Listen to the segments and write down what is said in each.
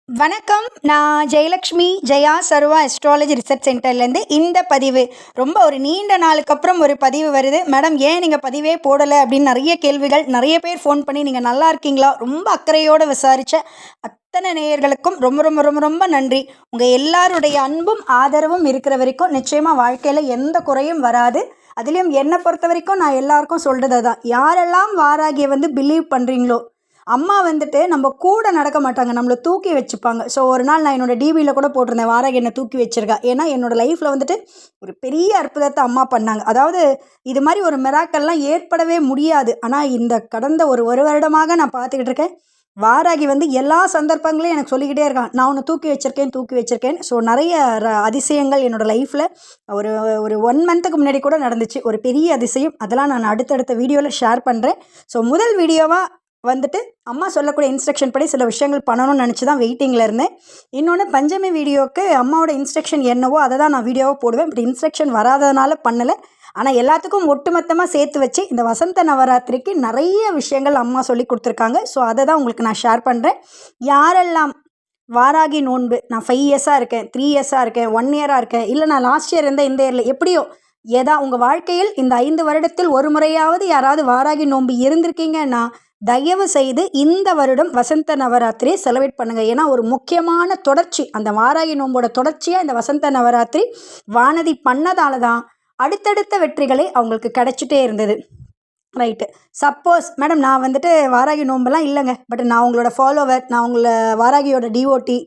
வணக்கம். நான் ஜெயலக்ஷ்மி ஜெயா சர்வா astrology research சென்டர்லேருந்து இந்த பதிவு ரொம்ப ஒரு நீண்ட நாளுக்கு அப்புறம் ஒரு பதிவு வருது. மேடம் ஏன் நீங்கள் பதிவே போடலை அப்படின்னு நிறைய கேள்விகள், நிறைய பேர் ஃபோன் பண்ணி நீங்கள் நல்லா இருக்கீங்களா ரொம்ப அக்கறையோடு விசாரித்த அத்தனை நேயர்களுக்கும் ரொம்ப ரொம்ப ரொம்ப ரொம்ப நன்றி. உங்கள் எல்லாருடைய அன்பும் ஆதரவும் இருக்கிற வரைக்கும் நிச்சயமாக வாழ்க்கையில் எந்த குறையும் வராது. அதுலேயும் என்னை பொறுத்த வரைக்கும் நான் எல்லாருக்கும் சொல்கிறது தான், யாரெல்லாம் வாராகியை பிலீவ் பண்ணுறீங்களோ, அம்மா நம்ம கூட நடக்க மாட்டாங்க, நம்மளை தூக்கி வச்சுப்பாங்க. ஸோ ஒரு நாள் நான் என்னோடய டிவியில் கூட போட்டிருந்தேன், வாராகி என்னை தூக்கி வச்சுருக்கா. ஏன்னா என்னோடய லைஃப்பில் ஒரு பெரிய அற்புதத்தை அம்மா பண்ணாங்க. அதாவது இது மாதிரி ஒரு மிராக்கல்லாம் ஏற்படவே முடியாது. ஆனால் இந்த கடந்த ஒரு வருடமாக நான் பார்த்துக்கிட்டு இருக்கேன், வாராகி எல்லா சந்தர்ப்பங்களையும் எனக்கு சொல்லிக்கிட்டே இருக்கான், நான் உன்னை தூக்கி வச்சுருக்கேன். ஸோ நிறைய அதிசயங்கள் என்னோடய லைஃப்பில் ஒரு ஒரு 1 மந்த்துக்கு முன்னாடி கூட நடந்துச்சு, ஒரு பெரிய அதிசயம். அதெல்லாம் நான் அடுத்தடுத்த வீடியோவில் ஷேர் பண்ணுறேன். ஸோ முதல் வீடியோவாக அம்மா சொல்லக்கூடிய இன்ஸ்ட்ரக்ஷன் படி சில விஷயங்கள் பண்ணணும்னு நினச்சி தான் வெயிட்டிங்கில் இருந்தேன். இன்னொன்று பஞ்சமி வீடியோவுக்கு அம்மாவோட இன்ஸ்ட்ரக்ஷன் என்னவோ அதை தான் நான் வீடியோவாக போடுவேன். பட் இன்ஸ்ட்ரக்ஷன் வராததுனால பண்ணலை. ஆனால் எல்லாத்துக்கும் ஒட்டுமொத்தமாக சேர்த்து வச்சு இந்த வசந்த நவராத்திரிக்கு நிறைய விஷயங்கள் அம்மா சொல்லி கொடுத்துருக்காங்க. ஸோ அதை தான் உங்களுக்கு நான் ஷேர் பண்ணுறேன். யாரெல்லாம் வாராகி நோன்பு, நான் 5 இயர்ஸாக இருக்கேன், 3 இயர்ஸாக இருக்கேன், 1 இயராக இருக்கேன், இல்லை நான் லாஸ்ட் இயர் இருந்தேன், இந்த இயரில் எப்படியோ உங்கள் வாழ்க்கையில் இந்த 5 வருடத்தில் ஒரு முறையாவது யாராவது வாராகி நோன்பு இருந்திருக்கீங்கன்னா தயவு செய்து இந்த வருடம் வசந்த நவராத்திரியை செலிப்ரேட் பண்ணுங்கள். ஏன்னா ஒரு முக்கியமான தொடர்ச்சி, அந்த வாராகி நோம்போட தொடர்ச்சியாக இந்த வசந்த நவராத்திரி வானதி பண்ணதால தான் அடுத்தடுத்த வெற்றிகளை அவங்களுக்கு கிடைச்சிட்டே இருந்தது. ரைட்டு. சப்போஸ் மேடம் நான் வாராகி நோம்பெல்லாம் இல்லைங்க, பட் நான் உங்களோட ஃபாலோவர், நான் உங்களை வாராகியோட டிஓடி,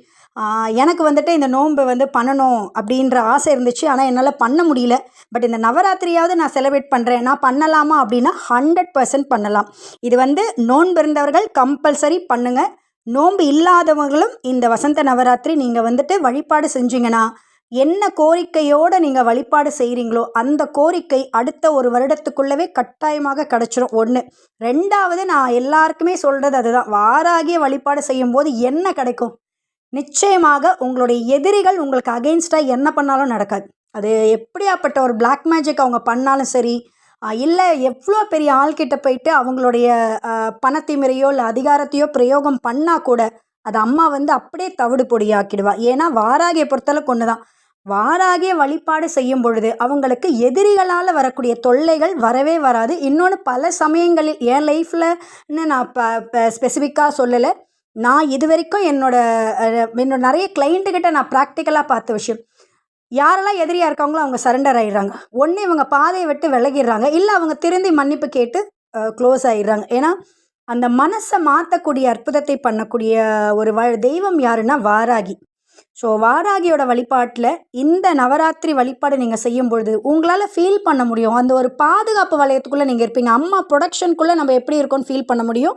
எனக்கு இந்த நோன்பு பண்ணணும் அப்படின்ற ஆசை இருந்துச்சு. ஆனால் என்னால் பண்ண முடியல. பட் இந்த நவராத்திரியாவது நான் செலிப்ரேட் பண்ணுறேன், நான் பண்ணலாமா அப்படின்னா 100% பண்ணலாம். இது நோன்பு இருந்தவர்கள் கம்பல்சரி பண்ணுங்கள். நோன்பு இல்லாதவங்களும் இந்த வசந்த நவராத்திரி நீங்கள் வழிபாடு செஞ்சீங்கன்னா, என்ன கோரிக்கையோடு நீங்கள் வழிபாடு செய்கிறீங்களோ அந்த கோரிக்கை அடுத்த ஒரு வருடத்துக்குள்ளவே கட்டாயமாக கிடச்சிரும். 1. 2வது நான் எல்லாருக்குமே சொல்கிறது அதுதான், வாராகிய வழிபாடு செய்யும்போது என்ன கிடைக்கும், நிச்சயமாக உங்களுடைய எதிரிகள் உங்களுக்கு அகெயின்ஸ்டாக என்ன பண்ணாலும் நடக்காது. அது எப்படியாப்பட்ட ஒரு பிளாக் மேஜிக் அவங்க பண்ணாலும் சரி, இல்லை எவ்வளோ பெரிய ஆள்கிட்ட போயிட்டு அவங்களுடைய பணத்திமிரையோ இல்லை அதிகாரத்தையோ பிரயோகம் பண்ணால் கூட அது அம்மா அப்படியே தவிடு பொடியாக்கிடுவா. ஏன்னா வாராகியை பொறுத்தளவுக்கு ஒன்று தான், வாராகிய வழிபாடு செய்யும் பொழுது அவங்களுக்கு எதிரிகளால் வரக்கூடிய தொல்லைகள் வரவே வராது. இன்னொன்று பல சமயங்களில் என் லைஃப்பில்னு நான் ஸ்பெசிஃபிக்காக சொல்லலை, நான் இது வரைக்கும் என்னோட நிறைய கிளைண்ட்டுக்கிட்ட நான் ப்ராக்டிக்கலாக பார்த்த விஷயம், யாரெல்லாம் எதிரியாக இருக்காங்களோ அவங்க சரண்டர் ஆகிடுறாங்க. ஒன்று இவங்க பாதையை விட்டு விலகிடுறாங்க, இல்லை அவங்க திருந்தி மன்னிப்பு கேட்டு க்ளோஸ் ஆகிடுறாங்க. ஏன்னா அந்த மனசை மாற்றக்கூடிய அற்புதத்தை பண்ணக்கூடிய ஒரு தெய்வம் யாருன்னா வாராகி. ஸோ வாராகியோட வழிபாட்டில் இந்த நவராத்திரி வழிபாடு நீங்கள் செய்யும் பொழுது உங்களால் ஃபீல் பண்ண முடியும், அந்த ஒரு பாதுகாப்பு வளையத்துக்குள்ளே நீங்கள் இருப்பீங்க. அம்மா ப்ரொடக்ஷனுக்குள்ளே நம்ம எப்படி இருக்கோன்னு ஃபீல் பண்ண முடியும்.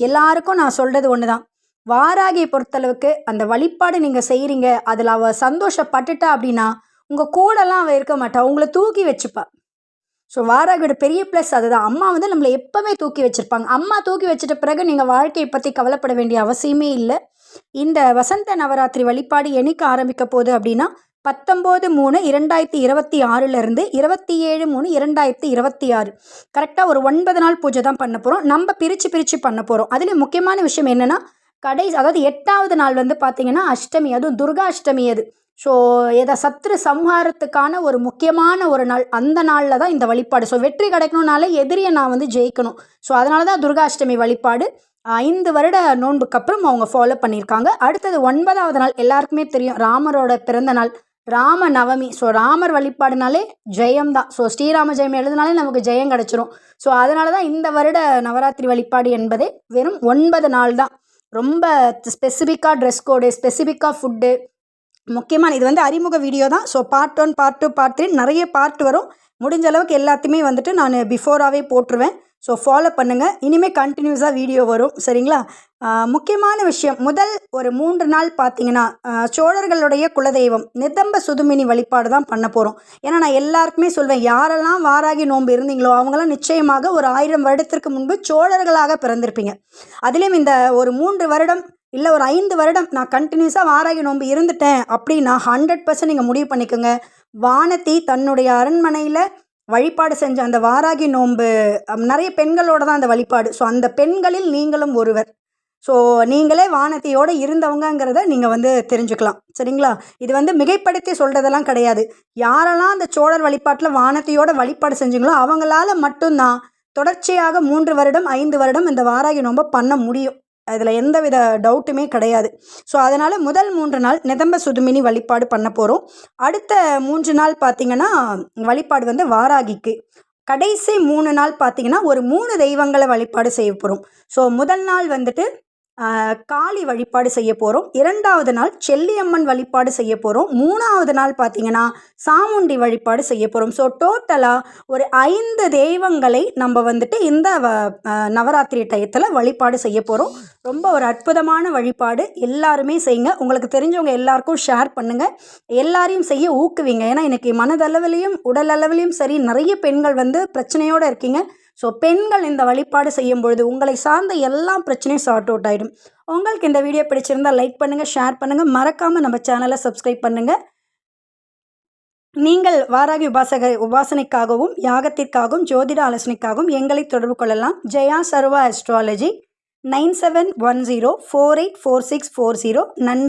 எல்லாருக்கும் நான் சொல்கிறது ஒன்று தான், வாராகியை பொறுத்தளவுக்கு அந்த வழிபாடு நீங்கள் செய்கிறீங்க, அதில் அவள் சந்தோஷப்பட்டுட்டா அப்படின்னா உங்கள் கூடலாம் அவள் இருக்க மாட்டா, உங்களை தூக்கி வச்சுப்பா. ஸோ வாராகியோட பெரிய ப்ளஸ் அதுதான், அம்மா நம்மளை எப்போவுமே தூக்கி வச்சுருப்பாங்க. அம்மா தூக்கி வச்சுட்ட பிறகு நீங்கள் வாழ்க்கையை பற்றி கவலைப்பட வேண்டிய அவசியமே இல்லை. இந்த வசந்த நவராத்திரி வழிபாடு என்னைக்கு ஆரம்பிக்க போகுது அப்படின்னா 19/3/2026 27/3/2026 கரெக்டாக ஒரு 9 நாள் பூஜை தான் பண்ண போகிறோம். நம்ம பிரித்து பண்ண போகிறோம். அதுலேயும் முக்கியமான விஷயம் என்னென்னா, அதாவது 8வது நாள் பார்த்தீங்கன்னா அஷ்டமி, அதுவும் துர்கா அஷ்டமி. அது ஸோ சத்ரு சம்ஹாரத்துக்கான ஒரு முக்கியமான ஒரு நாள். அந்த நாளில் தான் இந்த வழிபாடு. ஸோ வெற்றி கிடைக்கணுன்னாலே எதிரியை நான் ஜெயிக்கணும். ஸோ அதனால தான் துர்கா அஷ்டமி வழிபாடு 5 வருட நோன்புக்கு அப்புறம் அவங்க ஃபாலோ பண்ணியிருக்காங்க. அடுத்தது 9வது நாள் எல்லாருக்குமே தெரியும், ராமரோட பிறந்த நாள், ராம நவமி. ஸோ ராமர் வழிபாடுனாலே ஜெயம் தான். ஸோ ஸ்ரீராம ஜெயம் எழுதினாலே நமக்கு ஜெயம் கிடச்சிரும். ஸோ அதனால தான் இந்த வருட நவராத்திரி வழிபாடு என்பதே வெறும் 9 நாள் தான். ரொம்ப ஸ்பெசிஃபிக்காக ட்ரெஸ் கோடு, ஸ்பெசிஃபிக்காக ஃபுட்டு, முக்கியமான இது அறிமுக வீடியோ தான். ஸோ பார்ட் 1, பார்ட் 2, பார்ட் 3 நிறைய பார்ட் வரும். முடிஞ்ச அளவுக்கு எல்லாத்தையுமே நான் பிஃபோராகவே போட்டுருவேன். ஸோ ஃபாலோ பண்ணுங்கள். இனிமேல் கண்டினியூஸாக வீடியோ வரும், சரிங்களா? முக்கியமான விஷயம், முதல் ஒரு 3 நாள் பார்த்தீங்கன்னா சோழர்களுடைய குலதெய்வம் நிதம்ப சுதுமினி வழிபாடு தான் பண்ண போகிறோம். ஏன்னா நான் எல்லாருக்குமே சொல்வேன், யாரெல்லாம் வாராகி நோன்பு இருந்தீங்களோ அவங்களாம் நிச்சயமாக ஒரு 1000 வருடத்திற்கு முன்பு சோழர்களாக பிறந்திருப்பீங்க. அதுலேயும் இந்த ஒரு 3 வருடம் இல்லை ஒரு 5 வருடம் நான் கண்டினியூஸாக வாராகி நோன்பு இருந்துட்டேன் அப்படின்னா 100% நீங்கள் முடிவு பண்ணிக்கோங்க, வானதி தன்னுடைய அரண்மனையில் வழிபாடு செஞ்ச அந்த வாராகி நோன்பு நிறைய பெண்களோட தான் அந்த வழிபாடு. ஸோ அந்த பெண்களில் நீங்களும் ஒருவர். ஸோ நீங்களே வானதியோடு இருந்தவங்கங்கிறத நீங்கள் வந்து தெரிஞ்சுக்கலாம். சரிங்களா? இது வந்து மிகைப்படுத்தி சொல்கிறதெல்லாம் கிடையாது. யாரெல்லாம் அந்த சோழர் வழிபாட்டில் வானதியோட வழிபாடு செஞ்சீங்களோ அவங்களால மட்டும்தான் தொடர்ச்சியாக 3 வருடம் 5 வருடம் இந்த வாராகி நோன்பை பண்ண முடியும். அதில் எந்தவித டவுட்டுமே கிடையாது. ஸோ அதனால் முதல் 3 நாள் நிதம்ப சுதுமினி வழிபாடு பண்ண போகிறோம். அடுத்த 3 நாள் பார்த்திங்கன்னா வழிபாடு வந்து வாராகிக்கு. கடைசி 3 நாள் பார்த்திங்கன்னா ஒரு 3 தெய்வங்களை வழிபாடு செய்ய போகிறோம். ஸோ முதல் நாள் வந்துட்டு காளி வழிபாடு செய்ய போகிறோம். 2வது நாள் செல்லியம்மன் வழிபாடு செய்ய போகிறோம். 3வது நாள் பார்த்திங்கன்னா சாமுண்டி வழிபாடு செய்ய போகிறோம். ஸோ டோட்டலாக ஒரு 5 தெய்வங்களை நம்ம வந்துட்டு இந்த நவராத்திரி டயத்தில் வழிபாடு செய்ய போகிறோம். ரொம்ப ஒரு அற்புதமான வழிபாடு. எல்லாருமே செய்யுங்க. உங்களுக்கு தெரிஞ்சவங்க எல்லாருக்கும் ஷேர் பண்ணுங்கள். எல்லாரையும் செய்ய ஊக்குவிங்க. ஏன்னா இன்றைக்கி மனதளவிலையும் உடல் அளவிலையும் சரி நிறைய பெண்கள் வந்து பிரச்சனையோடு இருக்கீங்க. ஸோ பெண்கள் இந்த வழிபாடு செய்யும் பொழுது உங்களை சார்ந்த எல்லா பிரச்சனையும் சார்ட் அவுட் ஆகிடும். உங்களுக்கு இந்த வீடியோ பிடிச்சிருந்தால் லைக் பண்ணுங்கள், ஷேர் பண்ணுங்கள், மறக்காமல் நம்ம சேனலை சப்ஸ்கிரைப் பண்ணுங்கள். நீங்கள் வாராகி உபாசனைக்காகவும் யாகத்திற்காகவும் ஜோதிட ஆலோசனைக்காகவும் எங்களை தொடர்பு கொள்ளலாம். ஜெயா சர்வா அஸ்ட்ராலஜி 9710484640. நன்றி.